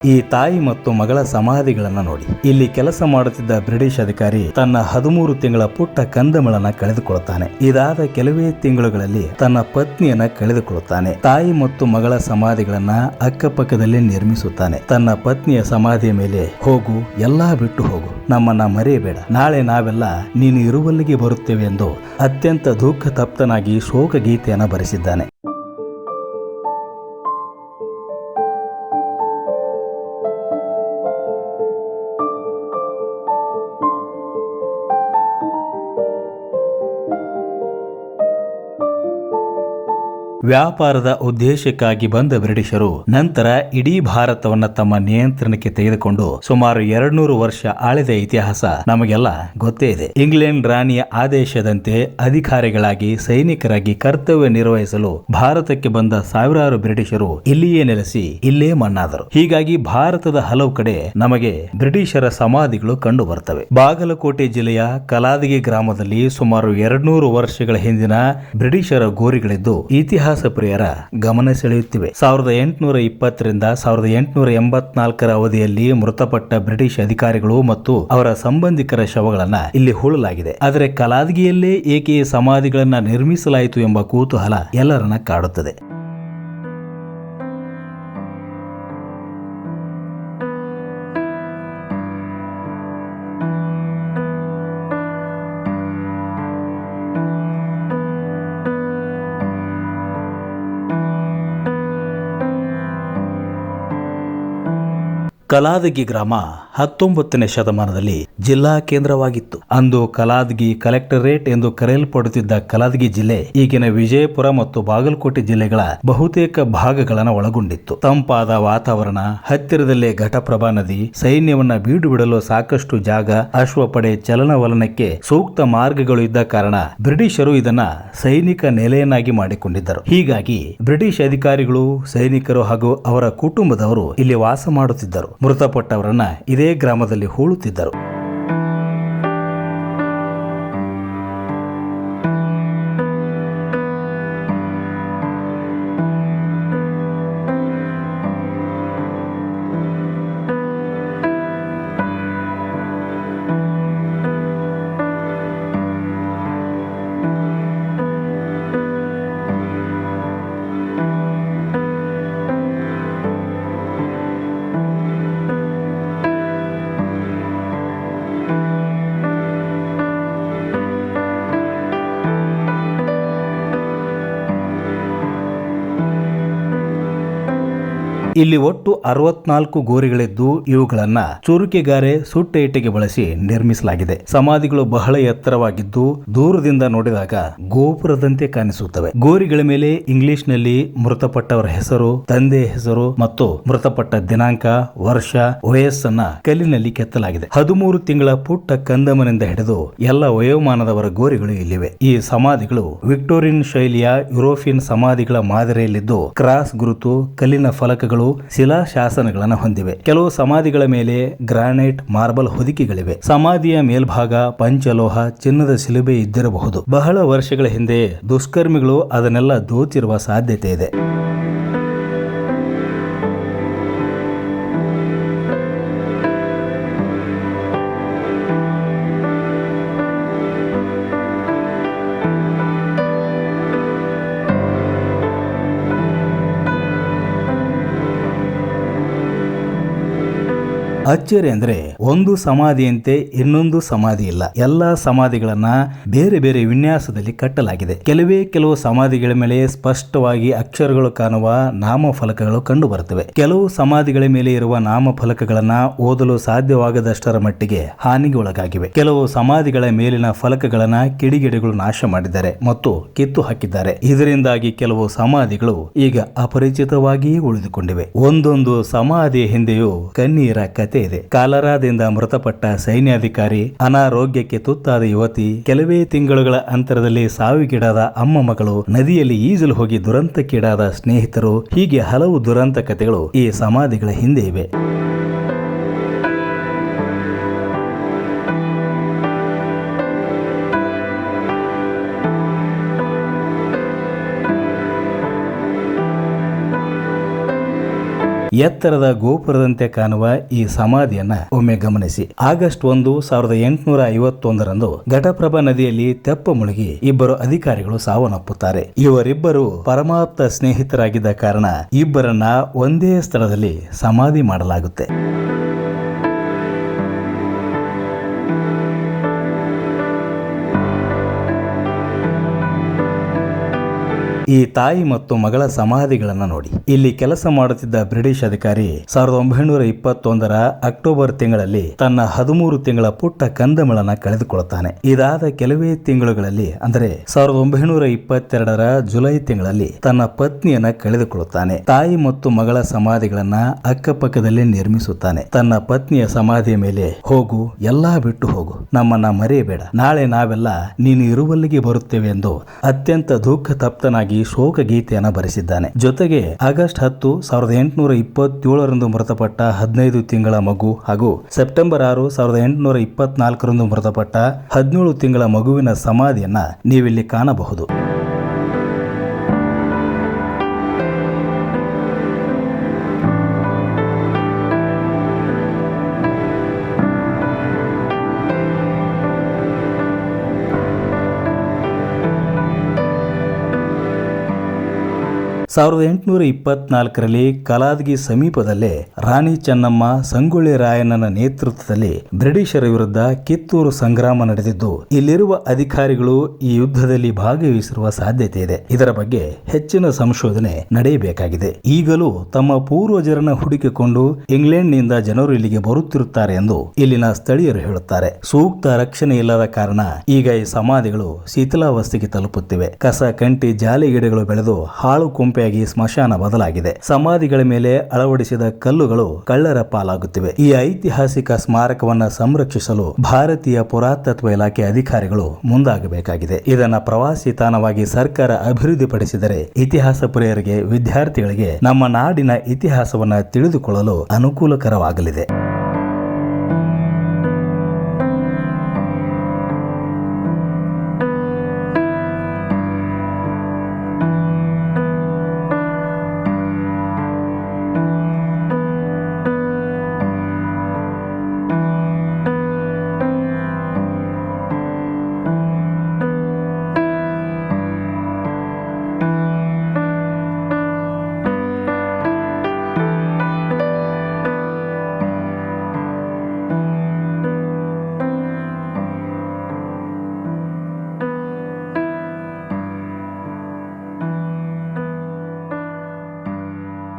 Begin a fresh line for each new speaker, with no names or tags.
ಈ ತಾಯಿ ಮತ್ತು ಮಗಳ ಸಮಾಧಿಗಳನ್ನ ನೋಡಿ. ಇಲ್ಲಿ ಕೆಲಸ ಮಾಡುತ್ತಿದ್ದ ಬ್ರಿಟಿಷ್ ಅಧಿಕಾರಿ ತನ್ನ 13 ತಿಂಗಳ ಪುಟ್ಟ ಕಂದಮಳನ್ನ ಕಳೆದುಕೊಳ್ಳುತ್ತಾನೆ. ಇದಾದ ಕೆಲವೇ ತಿಂಗಳುಗಳಲ್ಲಿ ತನ್ನ ಪತ್ನಿಯನ್ನ ಕಳೆದುಕೊಳ್ಳುತ್ತಾನೆ. ತಾಯಿ ಮತ್ತು ಮಗಳ ಸಮಾಧಿಗಳನ್ನ ಅಕ್ಕಪಕ್ಕದಲ್ಲಿ ನಿರ್ಮಿಸುತ್ತಾನೆ. ತನ್ನ ಪತ್ನಿಯ ಸಮಾಧಿಯ ಮೇಲೆ, ಹೋಗು, ಎಲ್ಲಾ ಬಿಟ್ಟು ಹೋಗು, ನಮ್ಮನ್ನ ಮರೆಯಬೇಡ, ನಾಳೆ ನಾವೆಲ್ಲ ನೀನು ಇರುವಲ್ಲಿಗೆ ಬರುತ್ತೇವೆ ಎಂದು ಅತ್ಯಂತ ದುಃಖ ತಪ್ತನಾಗಿ ಶೋಕ ಗೀತೆಯನ್ನ ಬರೆಸಿದ್ದಾನೆ. ವ್ಯಾಪಾರದ ಉದ್ದೇಶಕ್ಕಾಗಿ ಬಂದ ಬ್ರಿಟಿಷರು ನಂತರ ಇಡೀ ಭಾರತವನ್ನ ತಮ್ಮ ನಿಯಂತ್ರಣಕ್ಕೆ ತೆಗೆದುಕೊಂಡು ಸುಮಾರು 200 ವರ್ಷ ಆಳಿದ ಇತಿಹಾಸ ನಮಗೆಲ್ಲ ಗೊತ್ತೇ ಇದೆ. ಇಂಗ್ಲೆಂಡ್ ರಾಣಿಯ ಆದೇಶದಂತೆ ಅಧಿಕಾರಿಗಳಾಗಿ ಸೈನಿಕರಾಗಿ ಕರ್ತವ್ಯ ನಿರ್ವಹಿಸಲು ಭಾರತಕ್ಕೆ ಬಂದ ಸಾವಿರಾರು ಬ್ರಿಟಿಷರು ಇಲ್ಲಿಯೇ ನೆಲೆಸಿ ಇಲ್ಲೇ ಮಣ್ಣಾದರು. ಹೀಗಾಗಿ ಭಾರತದ ಹಲವು ಕಡೆ ನಮಗೆ ಬ್ರಿಟಿಷರ ಸಮಾಧಿಗಳು ಕಂಡು ಬರ್ತವೆ. ಬಾಗಲಕೋಟೆ ಜಿಲ್ಲೆಯ ಕಲಾದಗಿ ಗ್ರಾಮದಲ್ಲಿ ಸುಮಾರು 200 ವರ್ಷಗಳ ಹಿಂದಿನ ಬ್ರಿಟಿಷರ ಗೋರಿಗಳಿದ್ದು ಇತಿಹಾಸ ಪ್ರಿಯರ ಗಮನ ಸೆಳೆಯುತ್ತಿವೆ. 1820ರಿಂದ 1884 ಅವಧಿಯಲ್ಲಿ ಮೃತಪಟ್ಟ ಬ್ರಿಟಿಷ್ ಅಧಿಕಾರಿಗಳು ಮತ್ತು ಅವರ ಸಂಬಂಧಿಕರ ಶವಗಳನ್ನ ಇಲ್ಲಿ ಹೂಳಲಾಗಿದೆ. ಆದರೆ ಕಲಾದಗಿಯಲ್ಲೇ ಏಕೆ ಸಮಾಧಿಗಳನ್ನ ನಿರ್ಮಿಸಲಾಯಿತು ಎಂಬ ಕುತೂಹಲ ಎಲ್ಲರನ್ನ ಕಾಡುತ್ತದೆ. ಕಲಾದಗಿ ಗ್ರಾಮ 19ನೇ ಶತಮಾನದಲ್ಲಿ ಜಿಲ್ಲಾ ಕೇಂದ್ರವಾಗಿತ್ತು. ಅಂದು ಕಲಾದಗಿ ಕಲೆಕ್ಟರೇಟ್ ಎಂದು ಕರೆಯಲ್ಪಡುತ್ತಿದ್ದ ಕಲಾದಗಿ ಜಿಲ್ಲೆ ಈಗಿನ ವಿಜಯಪುರ ಮತ್ತು ಬಾಗಲಕೋಟೆ ಜಿಲ್ಲೆಗಳ ಬಹುತೇಕ ಭಾಗಗಳನ್ನು ಒಳಗೊಂಡಿತ್ತು. ತಂಪಾದ ವಾತಾವರಣ, ಹತ್ತಿರದಲ್ಲೇ ಘಟಪ್ರಭಾ ನದಿ, ಸೈನ್ಯವನ್ನ ಬೀಡು ಬಿಡಲು ಸಾಕಷ್ಟು ಜಾಗ, ಅಶ್ವಪಡೆ ಚಲನವಲನಕ್ಕೆ ಸೂಕ್ತ ಮಾರ್ಗಗಳು ಇದ್ದ ಕಾರಣ ಬ್ರಿಟಿಷರು ಇದನ್ನ ಸೈನಿಕ ನೆಲೆಯನ್ನಾಗಿ ಮಾಡಿಕೊಂಡಿದ್ದರು. ಹೀಗಾಗಿ ಬ್ರಿಟಿಷ್ ಅಧಿಕಾರಿಗಳು, ಸೈನಿಕರು ಹಾಗೂ ಅವರ ಕುಟುಂಬದವರು ಇಲ್ಲಿ ವಾಸ ಮಾಡುತ್ತಿದ್ದರು. ಮೃತಪಟ್ಟವರನ್ನ ಇದೇ ಗ್ರಾಮದಲ್ಲಿ ಹೂಳುತ್ತಿದ್ದರು. ಇಲ್ಲಿ ಒಟ್ಟು 64 ಗೋರಿಗಳಿದ್ದು ಇವುಗಳನ್ನ ಚುರುಕೆಗಾರೆ ಸುಟ್ಟ ಇಟ್ಟಿಗೆ ಬಳಸಿ ನಿರ್ಮಿಸಲಾಗಿದೆ. ಸಮಾಧಿಗಳು ಬಹಳ ಎತ್ತರವಾಗಿದ್ದು ದೂರದಿಂದ ನೋಡಿದಾಗ ಗೋಪುರದಂತೆ ಕಾಣಿಸುತ್ತವೆ. ಗೋರಿಗಳ ಮೇಲೆ ಇಂಗ್ಲಿಷ್ ನಲ್ಲಿ ಮೃತಪಟ್ಟವರ ಹೆಸರು, ತಂದೆಯ ಹೆಸರು ಮತ್ತು ಮೃತಪಟ್ಟ ದಿನಾಂಕ, ವರ್ಷ, ವಯಸ್ಸನ್ನ ಕಲ್ಲಿನಲ್ಲಿ ಕೆತ್ತಲಾಗಿದೆ. 13 ತಿಂಗಳ ಪುಟ್ಟ ಕಂದಮನಿಂದ ಹಿಡಿದು ಎಲ್ಲ ವಯೋಮಾನದವರ ಗೋರಿಗಳು ಇಲ್ಲಿವೆ. ಈ ಸಮಾಧಿಗಳು ವಿಕ್ಟೋರಿಯನ್ ಶೈಲಿಯ ಯುರೋಪಿಯನ್ ಸಮಾಧಿಗಳ ಮಾದರಿಯಲ್ಲಿದ್ದು ಕ್ರಾಸ್ ಗುರುತು, ಕಲ್ಲಿನ ಫಲಕಗಳು, ಶಿಲಾಶಾಸನಗಳನ್ನು ಹೊಂದಿವೆ. ಕೆಲವು ಸಮಾಧಿಗಳ ಮೇಲೆ ಗ್ರಾನೈಟ್, ಮಾರ್ಬಲ್ ಹೊದಿಕೆಗಳಿವೆ. ಸಮಾಧಿಯ ಮೇಲ್ಭಾಗ ಪಂಚಲೋಹ, ಚಿನ್ನದ ಶಿಲುಬೆ ಇದ್ದಿರಬಹುದು. ಬಹಳ ವರ್ಷಗಳ ಹಿಂದೆ ದುಷ್ಕರ್ಮಿಗಳು ಅದನ್ನೆಲ್ಲ ದೋಚಿರುವ ಸಾಧ್ಯತೆ ಇದೆ. ಅಚ್ಚರಿ ಅಂದ್ರೆ ಒಂದು ಸಮಾಧಿಯಂತೆ ಇನ್ನೊಂದು ಸಮಾಧಿ ಇಲ್ಲ. ಎಲ್ಲಾ ಸಮಾಧಿಗಳನ್ನ ಬೇರೆ ಬೇರೆ ವಿನ್ಯಾಸದಲ್ಲಿ ಕಟ್ಟಲಾಗಿದೆ. ಕೆಲವು ಸಮಾಧಿಗಳ ಮೇಲೆ ಸ್ಪಷ್ಟವಾಗಿ ಅಕ್ಷರಗಳು ಕಾಣುವ ನಾಮಫಲಕಗಳು ಕಂಡು ಬರುತ್ತವೆ. ಕೆಲವು ಸಮಾಧಿಗಳ ಮೇಲೆ ಇರುವ ನಾಮಫಲಕಗಳನ್ನ ಓದಲು ಸಾಧ್ಯವಾಗದಷ್ಟರ ಮಟ್ಟಿಗೆ ಹಾನಿಗೆ ಒಳಗಾಗಿವೆ. ಕೆಲವು ಸಮಾಧಿಗಳ ಮೇಲಿನ ಫಲಕಗಳನ್ನ ಕಿಡಿಗೇಡಿಗಳು ನಾಶ ಮಾಡಿದ್ದಾರೆ ಮತ್ತು ಕಿತ್ತು ಹಾಕಿದ್ದಾರೆ. ಇದರಿಂದಾಗಿ ಕೆಲವು ಸಮಾಧಿಗಳು ಈಗ ಅಪರಿಚಿತವಾಗಿಯೇ ಉಳಿದುಕೊಂಡಿವೆ. ಒಂದೊಂದು ಸಮಾಧಿಯ ಹಿಂದೆಯೂ ಕಣ್ಣೀರ ಕತೆ ಇದೆ. ಕಾಲರಾದಿಂದ ಮೃತಪಟ್ಟ ಸೈನ್ಯಾಧಿಕಾರಿ, ಅನಾರೋಗ್ಯಕ್ಕೆ ತುತ್ತಾದ ಯುವತಿ, ಕೆಲವೇ ತಿಂಗಳುಗಳ ಅಂತರದಲ್ಲಿ ಸಾವಿಗೀಡಾದ ಅಮ್ಮ ಮಗಳು, ನದಿಯಲ್ಲಿ ಈಜಲು ಹೋಗಿ ದುರಂತಕ್ಕೀಡಾದ ಸ್ನೇಹಿತರು, ಹೀಗೆ ಹಲವು ದುರಂತ ಕಥೆಗಳು ಈ ಸಮಾಧಿಗಳ ಹಿಂದೆ ಇವೆ. ಎತ್ತರದ ಗೋಪುರದಂತೆ ಕಾಣುವ ಈ ಸಮಾಧಿಯನ್ನ ಒಮ್ಮೆ ಗಮನಿಸಿ. ಆಗಸ್ಟ್ 1, 1851ರಂದು ಘಟಪ್ರಭಾ ನದಿಯಲ್ಲಿ ತೆಪ್ಪ ಮುಳುಗಿ ಇಬ್ಬರು ಅಧಿಕಾರಿಗಳು ಸಾವನ್ನಪ್ಪುತ್ತಾರೆ. ಇವರಿಬ್ಬರು ಪರಮಾಪ್ತ ಸ್ನೇಹಿತರಾಗಿದ್ದ ಕಾರಣ ಇಬ್ಬರನ್ನ ಒಂದೇ ಸ್ಥಳದಲ್ಲಿ ಸಮಾಧಿ ಮಾಡಲಾಗುತ್ತೆ. ಈ ತಾಯಿ ಮತ್ತು ಮಗಳ ಸಮಾಧಿಗಳನ್ನ ನೋಡಿ. ಇಲ್ಲಿ ಕೆಲಸ ಮಾಡುತ್ತಿದ್ದ ಬ್ರಿಟಿಷ್ ಅಧಿಕಾರಿ 1921ರ ಅಕ್ಟೋಬರ್ ತಿಂಗಳಲ್ಲಿ ತನ್ನ 13 ತಿಂಗಳ ಪುಟ್ಟ ಕಂದಮಳನ್ನ ಕಳೆದುಕೊಳ್ಳುತ್ತಾನೆ. ಇದಾದ ಕೆಲವೇ ತಿಂಗಳುಗಳಲ್ಲಿ ಅಂದರೆ 1922ರ ಜುಲೈ ತಿಂಗಳಲ್ಲಿ ತನ್ನ ಪತ್ನಿಯನ್ನ ಕಳೆದುಕೊಳ್ಳುತ್ತಾನೆ. ತಾಯಿ ಮತ್ತು ಮಗಳ ಸಮಾಧಿಗಳನ್ನ ಅಕ್ಕಪಕ್ಕದಲ್ಲಿ ನಿರ್ಮಿಸುತ್ತಾನೆ. ತನ್ನ ಪತ್ನಿಯ ಸಮಾಧಿಯ ಮೇಲೆ, ಹೋಗು, ಎಲ್ಲಾ ಬಿಟ್ಟು ಹೋಗು, ನಮ್ಮನ್ನ ಮರೆಯಬೇಡ, ನಾಳೆ ನಾವೆಲ್ಲ ನೀನು ಇರುವಲ್ಲಿಗೆ ಬರುತ್ತೇವೆ ಎಂದು ಅತ್ಯಂತ ದುಃಖ ತಪ್ತನಾಗಿ ಶೋಕ ಗೀತೆಯನ್ನು ಬರೆಸಿದ್ದಾನೆ. ಜೊತೆಗೆ ಆಗಸ್ಟ್ 10, 1827ರಂದು ಮೃತಪಟ್ಟ 15 ತಿಂಗಳ ಮಗು ಹಾಗೂ ಸೆಪ್ಟೆಂಬರ್ 6, 1824ರಂದು ಮೃತಪಟ್ಟ 17 ತಿಂಗಳ ಮಗುವಿನ ಸಮಾಧಿಯನ್ನ ನೀವಿಲ್ಲಿ ಕಾಣಬಹುದು. ಸಾವಿರದ 1824ರಲ್ಲಿ ಕಲಾದಗಿ ಸಮೀಪದಲ್ಲೇ ರಾಣಿ ಚೆನ್ನಮ್ಮ ಸಂಗೊಳ್ಳಿ ರಾಯಣ್ಣನ ನೇತೃತ್ವದಲ್ಲಿ ಬ್ರಿಟಿಷರ ವಿರುದ್ಧ ಕಿತ್ತೂರು ಸಂಗ್ರಾಮ ನಡೆದಿದ್ದು, ಇಲ್ಲಿರುವ ಅಧಿಕಾರಿಗಳು ಈ ಯುದ್ಧದಲ್ಲಿ ಭಾಗವಹಿಸಿರುವ ಸಾಧ್ಯತೆ ಇದೆ. ಇದರ ಬಗ್ಗೆ ಹೆಚ್ಚಿನ ಸಂಶೋಧನೆ ನಡೆಯಬೇಕಾಗಿದೆ. ಈಗಲೂ ತಮ್ಮ ಪೂರ್ವಜರನ್ನ ಹುಡುಕಿಕೊಂಡು ಇಂಗ್ಲೆಂಡ್ನಿಂದ ಜನರು ಇಲ್ಲಿಗೆ ಬರುತ್ತಿರುತ್ತಾರೆ ಎಂದು ಇಲ್ಲಿನ ಸ್ಥಳೀಯರು ಹೇಳುತ್ತಾರೆ. ಸೂಕ್ತ ರಕ್ಷಣೆ ಇಲ್ಲದ ಕಾರಣ ಈಗ ಈ ಸಮಾಧಿಗಳು ಶಿಥಿಲಾವಸ್ಥೆಗೆ ತಲುಪುತ್ತಿವೆ. ಕಸ, ಕಂಟಿ, ಜಾಲಿ ಗಿಡಗಳು ಬೆಳೆದು ಹಾಳು ಕೊಂಪೆ ಸ್ಮಶಾನ ಬದಲಾಗಿದೆ. ಸಮಾಧಿಗಳ ಮೇಲೆ ಅಳವಡಿಸಿದ ಕಲ್ಲುಗಳು ಕಳ್ಳರ ಪಾಲಾಗುತ್ತಿವೆ. ಈ ಐತಿಹಾಸಿಕ ಸ್ಮಾರಕವನ್ನ ಸಂರಕ್ಷಿಸಲು ಭಾರತೀಯ ಪುರಾತತ್ವ ಇಲಾಖೆ ಅಧಿಕಾರಿಗಳು ಮುಂದಾಗಬೇಕಾಗಿದೆ. ಇದನ್ನ ಪ್ರವಾಸಿ ತಾಣವಾಗಿ ಸರ್ಕಾರ ಅಭಿವೃದ್ಧಿಪಡಿಸಿದರೆ ಇತಿಹಾಸ ಪ್ರಿಯರಿಗೆ, ವಿದ್ಯಾರ್ಥಿಗಳಿಗೆ ನಮ್ಮ ನಾಡಿನ ಇತಿಹಾಸವನ್ನ ತಿಳಿದುಕೊಳ್ಳಲು ಅನುಕೂಲಕರವಾಗಲಿದೆ.